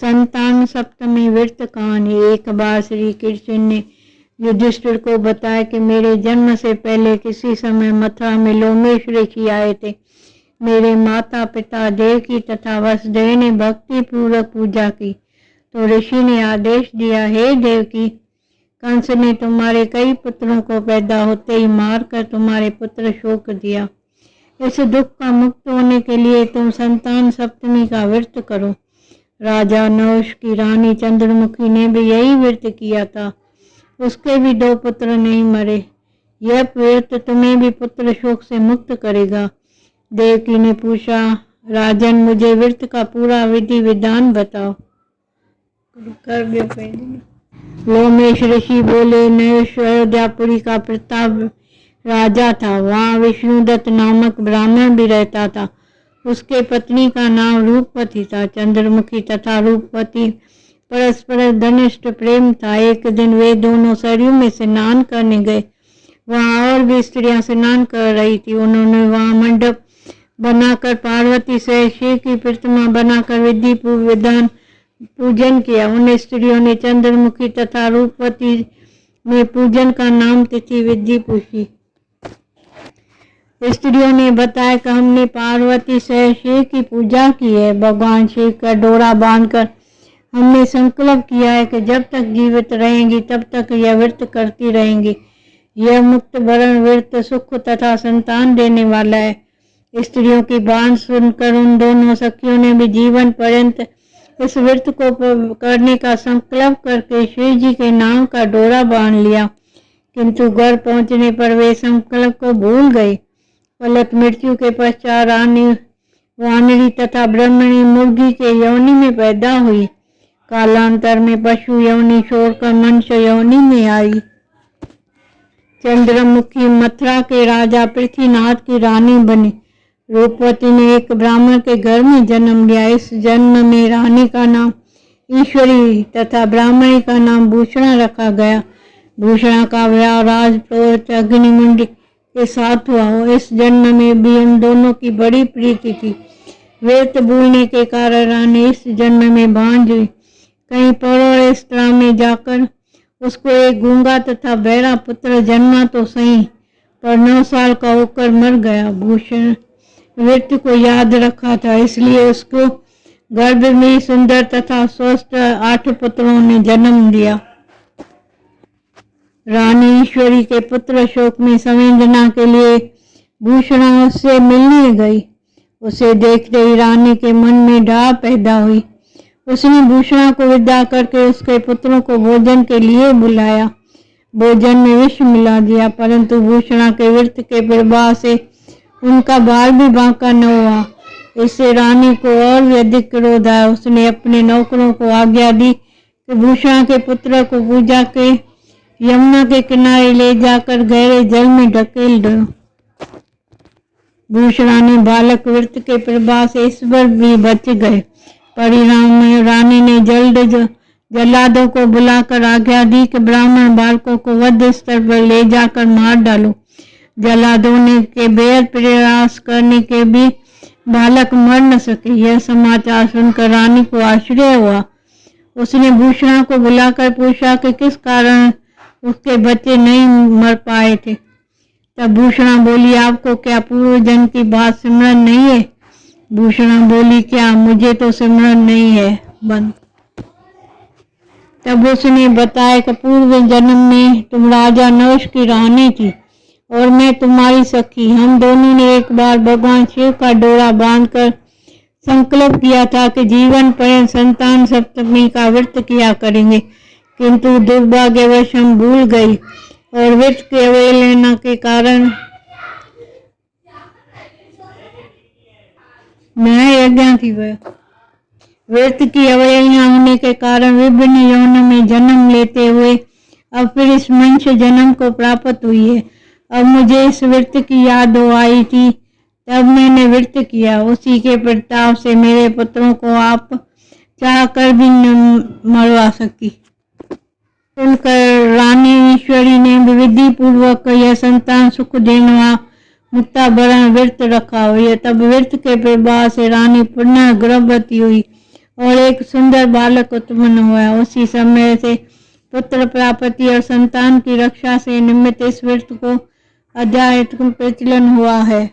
संतान सप्तमी व्रत कहानी। एक बार श्री कृष्ण ने युधिष्ठिर को बताया कि मेरे जन्म से पहले किसी समय मथुरा में लोमेश ऋषि आए थे। मेरे माता पिता देवकी तथा वसुदेव ने भक्ति पूर्वक पूजा की तो ऋषि ने आदेश दिया, हे देवकी, कंस ने तुम्हारे कई पुत्रों को पैदा होते ही मारकर तुम्हारे पुत्र शोक दिया। इस दुख का मुक्त होने के लिए तुम संतान सप्तमी का व्रत करो। राजा नहुष की रानी चंद्रमुखी ने भी यही व्रत किया था। उसके भी 2 पुत्र नहीं मरे। यह व्रत तुम्हें भी पुत्र शोक से मुक्त करेगा। देवकी ने पूछा, राजन, मुझे व्रत का पूरा विधि विधान बताओ। लोमेश ऋषि बोले, नहुष अयोध्यापुरी का प्रताप राजा था। वहाँ विष्णुदत्त नामक ब्राह्मण भी रहता था। उसके पत्नी का नाम रूपवती था। चंद्रमुखी तथा रूपवती परस्पर घनिष्ठ प्रेम था। एक दिन वे दोनों सरयू में स्नान करने गए। वहाँ और भी स्त्रियां स्नान कर रही थी। उन्होंने वहाँ मंडप बनाकर पार्वती से शिव की प्रतिमा बनाकर विधि विधान पूजन किया। उन स्त्रियों ने चंद्रमुखी तथा रूपवती में पूजन का नाम तिथि विधि पूछी। स्त्रियों ने बताया कि हमने पार्वती से शिव की पूजा की है। भगवान शिव का डोरा बांधकर हमने संकल्प किया है कि जब तक जीवित रहेंगी तब तक यह व्रत करती रहेंगी। यह मुक्त भरण व्रत सुख तथा संतान देने वाला है। स्त्रियों की बात सुनकर उन दोनों सखियों ने भी जीवन पर्यंत इस व्रत को करने का संकल्प करके शिव जी के नाम का डोरा बांध लिया। किंतु घर पहुंचने पर वे संकल्प को भूल गए। फलत मृत्यु के पश्चात रानी वानरी तथा ब्रह्मणी मुर्गी के योनि में पैदा हुई। कालांतर में पशु योनि छोड़कर मनुष्य योनि में आई। चंद्रमुखी मथुरा के राजा पृथ्वीनाथ की रानी बनी। रूपवती ने एक ब्राह्मण के घर में जन्म लिया। इस जन्म में रानी का नाम ईश्वरी तथा ब्राह्मणी का नाम भूषणा रखा गया। भूषणा का विवाह राजपुरोहित अग्निमुंड के साथ हुआ। इस जन्म में भी उन दोनों की बड़ी प्रीति थी। व्रत भूलने के कारण रानी इस जन्म में बांझ हुई। कहीं परों स्त्राव में जाकर उसको एक गूंगा तथा बहरा पुत्र जन्मा तो सही, पर 9 साल का होकर मर गया। भूषण व्रत को याद रखा था, इसलिए उसको गर्भ में सुंदर तथा स्वस्थ 8 पुत्रों ने जन्म दिया। रानी ईश्वरी के पुत्र शोक में संवेदना के लिए भूषणा उससे मिलने गई। उसे देखते ही रानी के मन में डाह पैदा हुई। उसने भूषणा को विदा करके उसके पुत्रों को भोजन के लिए बुलाया। भोजन में विष मिला दिया, परंतु भूषणा के व्रत के प्रभाव से उनका बाल भी बांका न हुआ। इससे रानी को और भी अधिक क्रोध आया। उसने अपने नौकरों को आज्ञा दी कि भूषणा के पुत्र को पूजा के यमुना के किनारे ले जाकर गहरे जल में ढकेल दो। भूषणा ने बालक व्रत के प्रभाव से ईश्वर भी बच गए। परिणाम में रानी ने जल्द जल्लादों को बुलाकर आज्ञा दी कि ब्राह्मण बालकों को वध स्थल पर ले जाकर मार डालो। जल्लादों ने के बेहद प्रयास करने के भी बालक मर न सके। यह समाचार सुनकर रानी को आश्चर्य हुआ। उसने भूषणा को बुलाकर पूछा कि किस कारण उसके बच्चे नहीं मर पाए थे। तब भूषणा बोली, आपको क्या पूर्व जन्म की बात स्मरण नहीं है? भूषणा बोली, क्या? मुझे तो स्मरण नहीं है। बंद। तब उसने बताया कि पूर्व जन्म में तुम राजा नहुष की रानी थी और मैं तुम्हारी सखी। हम दोनों ने एक बार भगवान शिव का डोरा बांधकर संकल्प किया था कि जीवन पर्यंत संतान सप्तमी का व्रत किया करेंगे, किंतु दुर्भाग्यवश हम भूल गई और व्रत के अवहेलना के कारण व्रत की अवहेलना होने के कारण विभिन्न यौनों में जन्म लेते हुए अब फिर इस मनुष्य जन्म को प्राप्त हुई है। अब मुझे इस व्रत की याद हो आई थी, तब मैंने व्रत किया। उसी के प्रताप से मेरे पुत्रों को आप चाह कर भी न मरवा सकी। सुनकर रानी ईश्वरी ने विधि पूर्वक यह संतान सुख देने मुक्ता भरण व्रत रखा। तब व्रत के प्रभाव से रानी पुनः गर्भवती हुई और एक सुंदर बालक उत्पन्न हुआ। उसी समय से पुत्र प्राप्ति और संतान की रक्षा से निमित्त इस व्रत को आध्यात्मिक प्रचलन हुआ है।